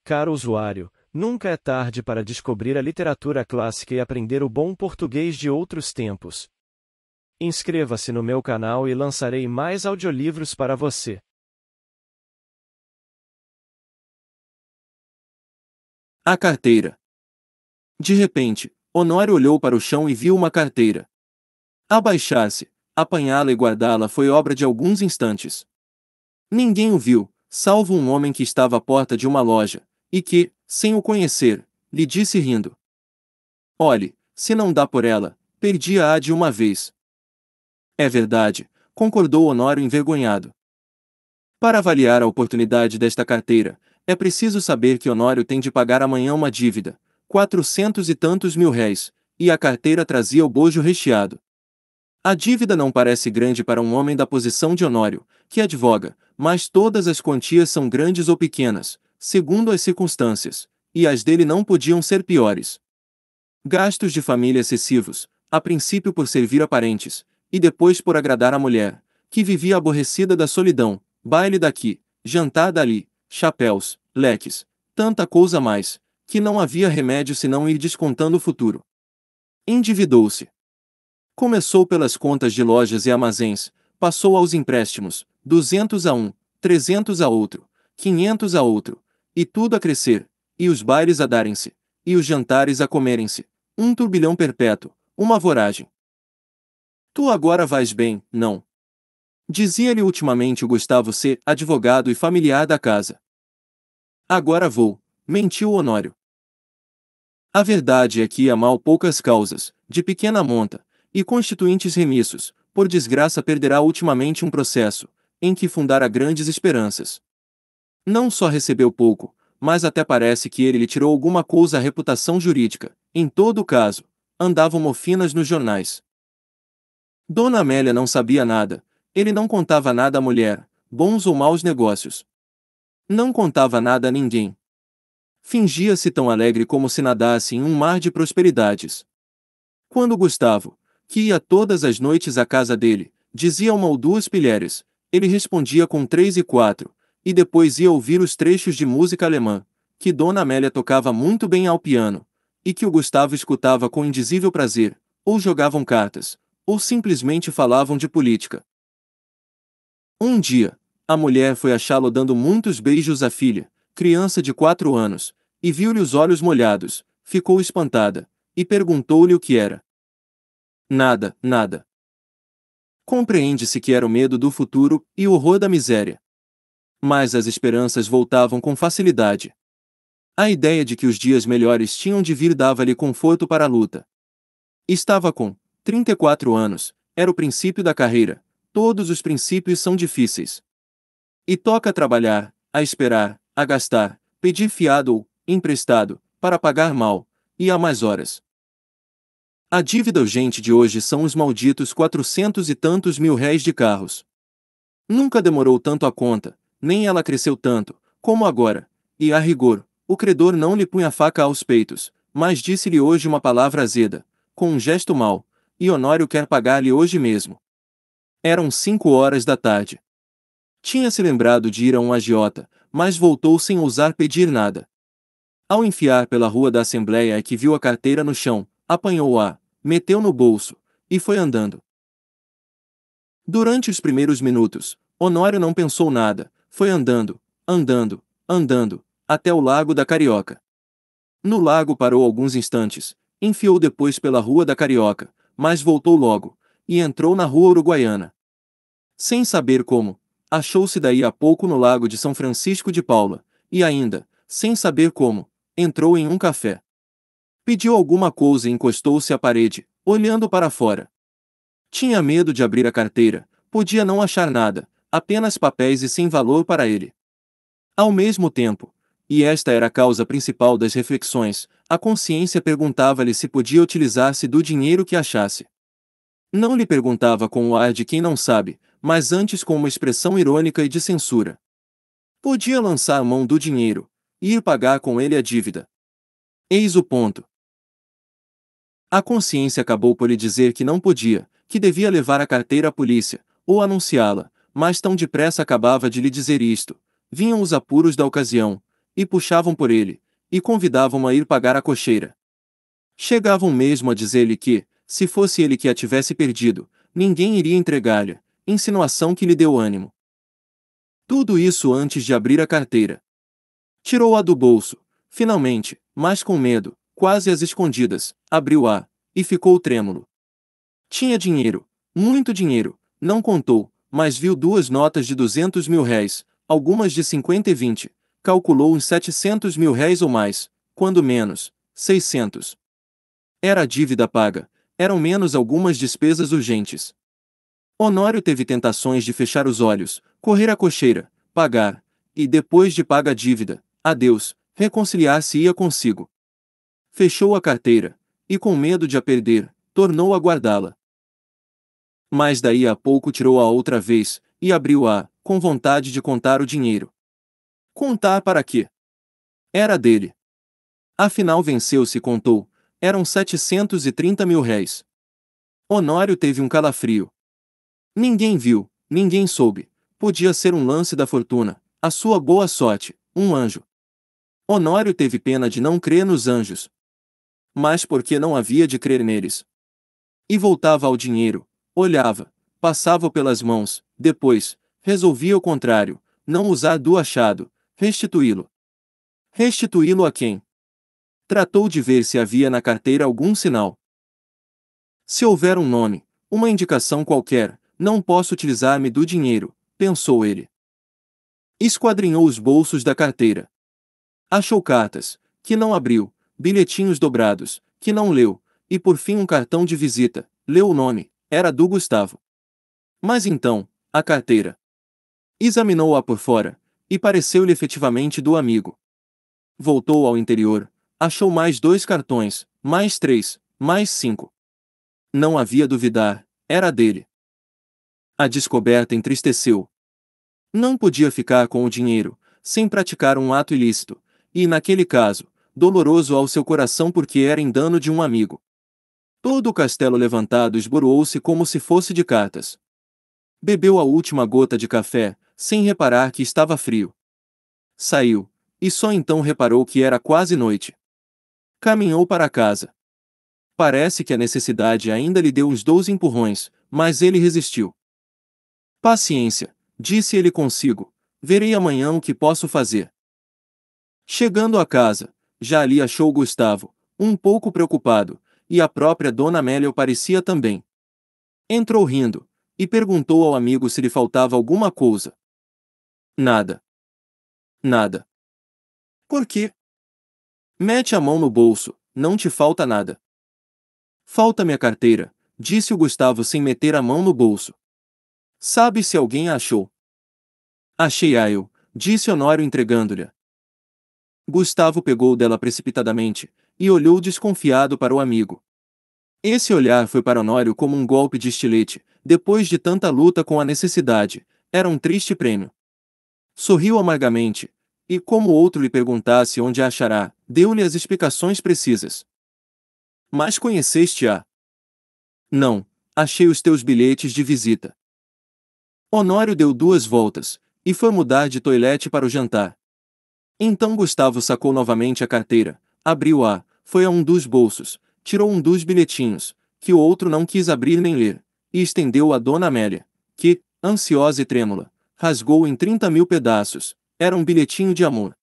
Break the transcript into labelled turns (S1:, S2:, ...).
S1: Caro usuário, nunca é tarde para descobrir a literatura clássica e aprender o bom português de outros tempos. Inscreva-se no meu canal e lançarei mais audiolivros para você.
S2: A carteira. De repente, Honório olhou para o chão e viu uma carteira. Abaixar-se, apanhá-la e guardá-la foi obra de alguns instantes. Ninguém o viu, salvo um homem que estava à porta de uma loja, e que, sem o conhecer, lhe disse rindo: "Olhe, se não dá por ela, perdi-a de uma vez." "É verdade", concordou Honório envergonhado. Para avaliar a oportunidade desta carteira, é preciso saber que Honório tem de pagar amanhã uma dívida, 400 e tantos mil réis, e a carteira trazia o bojo recheado. A dívida não parece grande para um homem da posição de Honório, que advoga, mas todas as quantias são grandes ou pequenas, segundo as circunstâncias, e as dele não podiam ser piores. Gastos de família excessivos, a princípio por servir a parentes, e depois por agradar a mulher, que vivia aborrecida da solidão, baile daqui, jantar dali, chapéus, leques, tanta coisa mais, que não havia remédio senão ir descontando o futuro. Endividou-se. Começou pelas contas de lojas e armazéns, passou aos empréstimos, 200 a um, 300 a outro, 500 a outro, e tudo a crescer, e os bailes a darem-se, e os jantares a comerem-se, um turbilhão perpétuo, uma voragem. "Tu agora vais bem, não?" dizia-lhe ultimamente o Gustavo C., advogado e familiar da casa. "Agora vou", mentiu Honório. A verdade é que ia mal poucas causas, de pequena monta, e constituintes remissos, por desgraça perderá ultimamente um processo, em que fundara grandes esperanças. Não só recebeu pouco, mas até parece que ele lhe tirou alguma coisa à reputação jurídica. Em todo o caso, andavam mofinas nos jornais. Dona Amélia não sabia nada, ele não contava nada à mulher, bons ou maus negócios. Não contava nada a ninguém. Fingia-se tão alegre como se nadasse em um mar de prosperidades. Quando Gustavo, que ia todas as noites à casa dele, dizia uma ou duas pilhérias, ele respondia com 3 e 4, e depois ia ouvir os trechos de música alemã, que Dona Amélia tocava muito bem ao piano, e que o Gustavo escutava com indizível prazer, ou jogavam cartas, ou simplesmente falavam de política. Um dia, a mulher foi achá-lo dando muitos beijos à filha, criança de 4 anos, e viu-lhe os olhos molhados, ficou espantada, e perguntou-lhe o que era. "Nada, nada." Compreende-se que era o medo do futuro e o horror da miséria. Mas as esperanças voltavam com facilidade. A ideia de que os dias melhores tinham de vir dava-lhe conforto para a luta. Estava com 34 anos, era o princípio da carreira, todos os princípios são difíceis. E toca trabalhar, a esperar, a gastar, pedir fiado ou, emprestado, para pagar mal, e há mais horas. A dívida urgente de hoje são os malditos 400 e tantos mil réis de carros. Nunca demorou tanto a conta, nem ela cresceu tanto, como agora, e a rigor, o credor não lhe punha a faca aos peitos, mas disse-lhe hoje uma palavra azeda, com um gesto mau, e Honório quer pagar-lhe hoje mesmo. Eram 5 horas da tarde. Tinha-se lembrado de ir a um agiota, mas voltou sem ousar pedir nada. Ao enfiar pela rua da Assembleia é que viu a carteira no chão, apanhou-a, meteu no bolso, e foi andando. Durante os primeiros minutos, Honório não pensou nada, foi andando, andando, andando, até o Largo da Carioca. No lago parou alguns instantes, enfiou depois pela Rua da Carioca, mas voltou logo, e entrou na Rua Uruguaiana. Sem saber como, achou-se daí a pouco no Lago de São Francisco de Paula, e ainda, sem saber como, entrou em um café. Pediu alguma coisa e encostou-se à parede, olhando para fora. Tinha medo de abrir a carteira, podia não achar nada, apenas papéis e sem valor para ele. Ao mesmo tempo, e esta era a causa principal das reflexões, a consciência perguntava-lhe se podia utilizar-se do dinheiro que achasse. Não lhe perguntava com o ar de quem não sabe, mas antes com uma expressão irônica e de censura. Podia lançar mão do dinheiro, e ir pagar com ele a dívida. Eis o ponto. A consciência acabou por lhe dizer que não podia, que devia levar a carteira à polícia, ou anunciá-la, mas tão depressa acabava de lhe dizer isto, vinham os apuros da ocasião, e puxavam por ele, e convidavam-no a ir pagar a cocheira. Chegavam mesmo a dizer-lhe que, se fosse ele que a tivesse perdido, ninguém iria entregar-lhe, insinuação que lhe deu ânimo. Tudo isso antes de abrir a carteira. Tirou-a do bolso, finalmente, mas com medo, quase às escondidas, abriu-a, e ficou trêmulo. Tinha dinheiro, muito dinheiro, não contou, mas viu 2 notas de 200 mil réis, algumas de 50 e 20, calculou uns 700 mil réis ou mais, quando menos, 600. Era a dívida paga, eram menos algumas despesas urgentes. Honório teve tentações de fechar os olhos, correr à cocheira, pagar, e depois de paga a dívida, adeus, reconciliar-se-ia consigo. Fechou a carteira, e com medo de a perder, tornou a guardá-la. Mas daí a pouco tirou-a outra vez, e abriu-a, com vontade de contar o dinheiro. Contar para quê? Era dele. Afinal venceu-se e contou, eram 730 mil réis. Honório teve um calafrio. Ninguém viu, ninguém soube, podia ser um lance da fortuna, a sua boa sorte, um anjo. Honório teve pena de não crer nos anjos. Mas porque não havia de crer neles. E voltava ao dinheiro, olhava, passava-o pelas mãos, depois, resolvia o contrário, não usar do achado, restituí-lo. Restituí-lo a quem? Tratou de ver se havia na carteira algum sinal. Se houver um nome, uma indicação qualquer, não posso utilizar-me do dinheiro, pensou ele. Esquadrinhou os bolsos da carteira. Achou cartas, que não abriu, bilhetinhos dobrados, que não leu, e por fim um cartão de visita, leu o nome, era do Gustavo. Mas então, a carteira. Examinou-a por fora, e pareceu-lhe efetivamente do amigo. Voltou ao interior, achou mais 2 cartões, mais 3, mais 5. Não havia duvidar, era dele. A descoberta entristeceu. Não podia ficar com o dinheiro, sem praticar um ato ilícito, e naquele caso, doloroso ao seu coração porque era em dano de um amigo. Todo o castelo levantado esboroou-se como se fosse de cartas. Bebeu a última gota de café, sem reparar que estava frio. Saiu, e só então reparou que era quase noite. Caminhou para casa. Parece que a necessidade ainda lhe deu uns 12 empurrões, mas ele resistiu. Paciência, disse ele consigo, verei amanhã o que posso fazer. Chegando a casa, já ali achou Gustavo, um pouco preocupado, e a própria Dona Amélia o parecia também. Entrou rindo, e perguntou ao amigo se lhe faltava alguma coisa. Nada. Nada. Por quê? Mete a mão no bolso, não te falta nada. Falta-me a carteira, disse o Gustavo sem meter a mão no bolso. Sabe se alguém a achou? Achei-a eu, disse Honório entregando-lhe. Gustavo pegou dela precipitadamente, e olhou desconfiado para o amigo. Esse olhar foi para Honório como um golpe de estilete, depois de tanta luta com a necessidade, era um triste prêmio. Sorriu amargamente, e como outro lhe perguntasse onde a achará, deu-lhe as explicações precisas. Mas conheceste-a? Não, achei os teus bilhetes de visita. Honório deu 2 voltas, e foi mudar de toilette para o jantar. Então Gustavo sacou novamente a carteira, abriu-a, foi a um dos bolsos, tirou um dos bilhetinhos, que o outro não quis abrir nem ler, e estendeu-o a Dona Amélia, que, ansiosa e trêmula, rasgou em 30 mil pedaços, era um bilhetinho de amor.